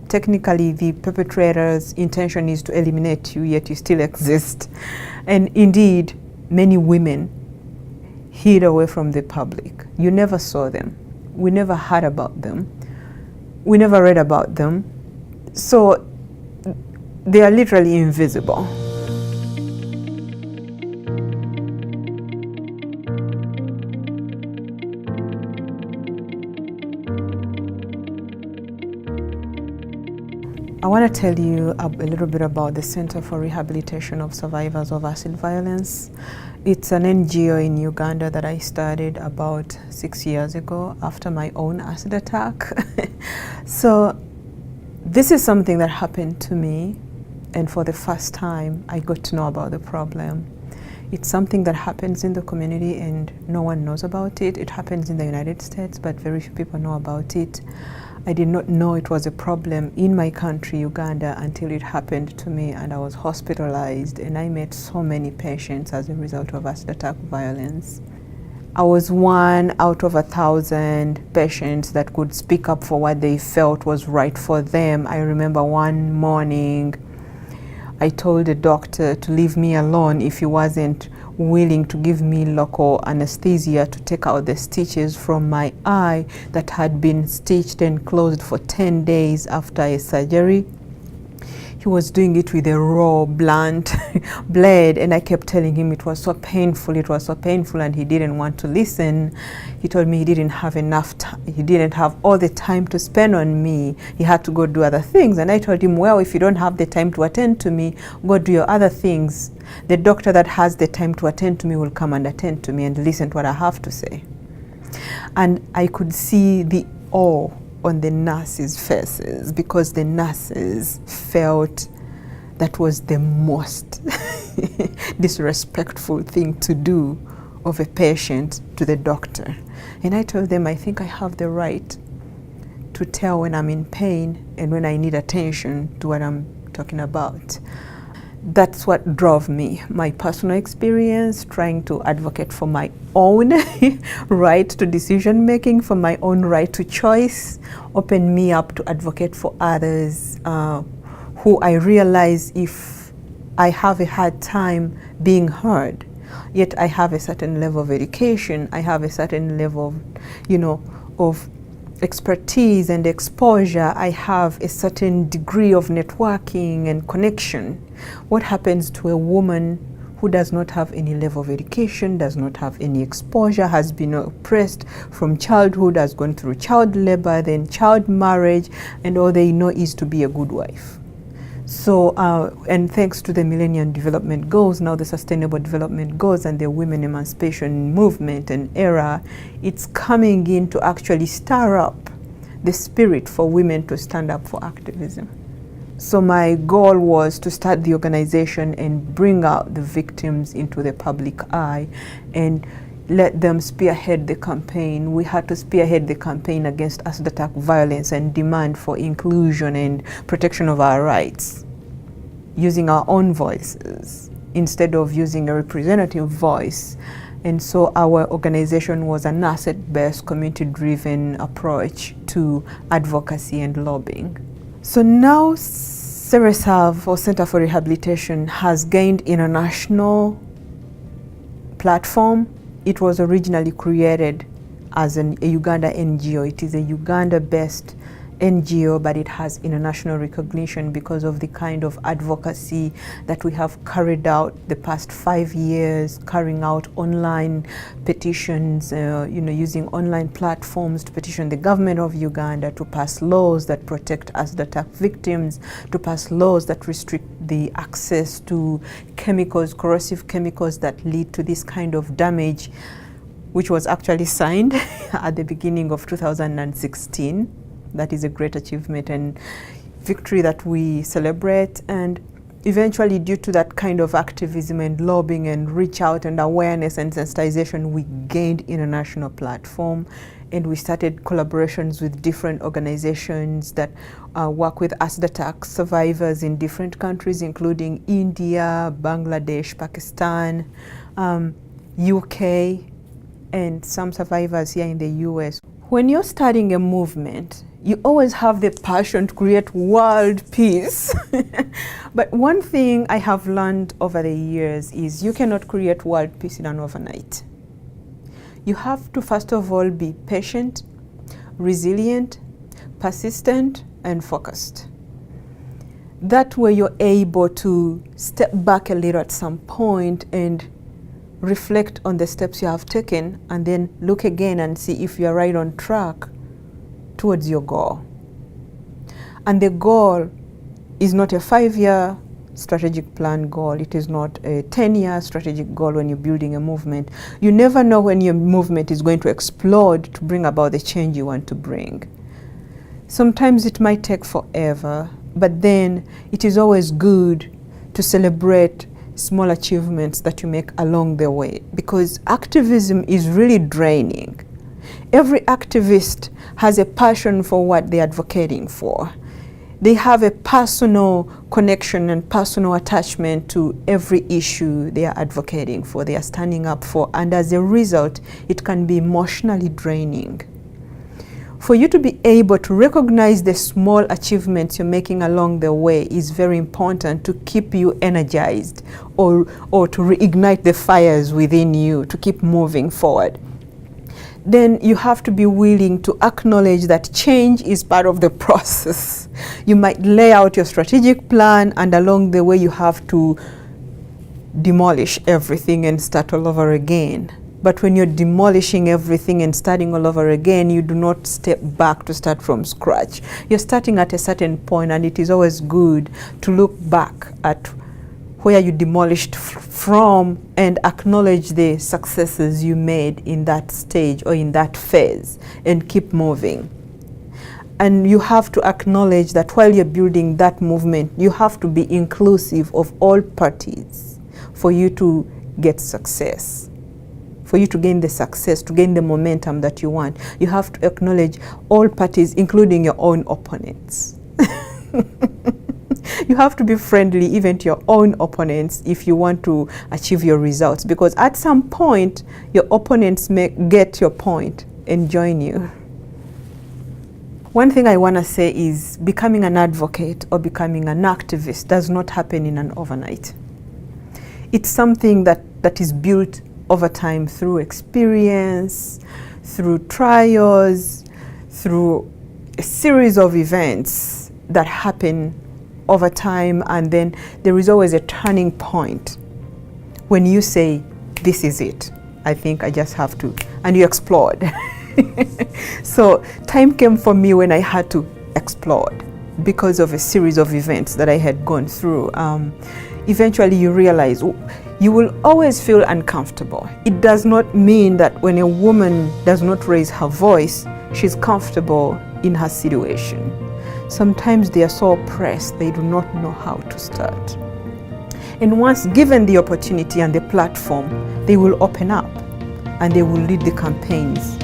technically the perpetrator's intention is to eliminate you, yet you still exist. And indeed, many women hid away from the public. You never saw them. We never heard about them. We never read about them. So they are literally invisible. I want to tell you a little bit about the Center for Rehabilitation of Survivors of Acid Violence. It's an NGO in Uganda that I started about 6 years ago after my own acid attack. So this is something that happened to me, and for the first time I got to know about the problem. It's something that happens in the community and no one knows about it. It happens in the United States, but very few people know about it. I did not know it was a problem in my country, Uganda, until it happened to me and I was hospitalized, and I met so many patients as a result of acid attack violence. I was 1 out of 1,000 patients that could speak up for what they felt was right for them. I remember one morning I told the doctor to leave me alone if he wasn't willing to give me local anesthesia to take out the stitches from my eye that had been stitched and closed for 10 days after a surgery. He was doing it with a raw, blunt blade, and I kept telling him it was so painful, and he didn't want to listen. He told me he didn't have enough time, he didn't have all the time to spend on me. He had to go do other things, and I told him, well, if you don't have the time to attend to me, go do your other things. The doctor that has the time to attend to me will come and attend to me and listen to what I have to say. And I could see the awe on the nurses' faces, because the nurses felt that was the most disrespectful thing to do of a patient to the doctor. And I told them, I think I have the right to tell when I'm in pain and when I need attention to what I'm talking about. That's what drove me, my personal experience, trying to advocate for my own right to decision making, for my own right to choice, opened me up to advocate for others who I realize if I have a hard time being heard, yet I have a certain level of education, I have a certain level of, of expertise and exposure, I have a certain degree of networking and connection. What happens to a woman who does not have any level of education, does not have any exposure, has been oppressed from childhood, has gone through child labor, then child marriage, and all they know is to be a good wife? So, and thanks to the Millennium Development Goals, now the Sustainable Development Goals and the Women Emancipation Movement and era, it's coming in to actually stir up the spirit for women to stand up for activism. So my goal was to start the organization and bring out the victims into the public eye and let them spearhead the campaign. We had to spearhead the campaign against acid attack violence and demand for inclusion and protection of our rights, using our own voices instead of using a representative voice. And so our organization was an asset-based, community-driven approach to advocacy and lobbying. So now CERESAV, or Center for Rehabilitation, has gained international platform. It was originally created as a Uganda NGO. It is a Uganda-based NGO, but it has international recognition because of the kind of advocacy that we have carried out the past 5 years, carrying out online petitions, using online platforms to petition the government of Uganda to pass laws that protect acid attack victims, to pass laws that restrict the access to chemicals, corrosive chemicals that lead to this kind of damage, which was actually signed at the beginning of 2016. That is a great achievement and victory that we celebrate. And eventually, due to that kind of activism and lobbying and reach out and awareness and sensitization, we gained international platform, and we started collaborations with different organizations that work with acid attack survivors in different countries, including India, Bangladesh, Pakistan, UK, and some survivors here in the US. When you're starting a movement, you always have the passion to create world peace. But one thing I have learned over the years is you cannot create world peace in an overnight. You have to, first of all, be patient, resilient, persistent, and focused. That way you're able to step back a little at some point and reflect on the steps you have taken, and then look again and see if you're right on track towards your goal. And the goal is not a 5-year strategic plan goal. It is not a 10-year strategic goal when you're building a movement. You never know when your movement is going to explode to bring about the change you want to bring. Sometimes it might take forever, but then it is always good to celebrate small achievements that you make along the way, because activism is really draining. Every activist has a passion for what they're advocating for. They have a personal connection and personal attachment to every issue they are advocating for, they are standing up for, and as a result, it can be emotionally draining. For you to be able to recognize the small achievements you're making along the way is very important to keep you energized, or to reignite the fires within you to keep moving forward. Then you have to be willing to acknowledge that change is part of the process. You might lay out your strategic plan, and along the way you have to demolish everything and start all over again. But when you're demolishing everything and starting all over again, you do not step back to start from scratch. You're starting at a certain point, and it is always good to look back at where you demolished from and acknowledge the successes you made in that stage or in that phase, and keep moving. And you have to acknowledge that while you're building that movement, you have to be inclusive of all parties for you to get success. For you to gain the success, to gain the momentum that you want, you have to acknowledge all parties, including your own opponents. You have to be friendly even to your own opponents if you want to achieve your results, because at some point, your opponents may get your point and join you. One thing I want to say is becoming an advocate or becoming an activist does not happen in an overnight. It's something that is built over time through experience, through trials, through a series of events that happen over time, and then there is always a turning point when you say, this is it. I think I just have to, and you explode. So time came for me when I had to explode because of a series of events that I had gone through. Eventually you realize you will always feel uncomfortable. It does not mean that when a woman does not raise her voice, she's comfortable in her situation. Sometimes they are so oppressed, they do not know how to start. And once given the opportunity and the platform, they will open up and they will lead the campaigns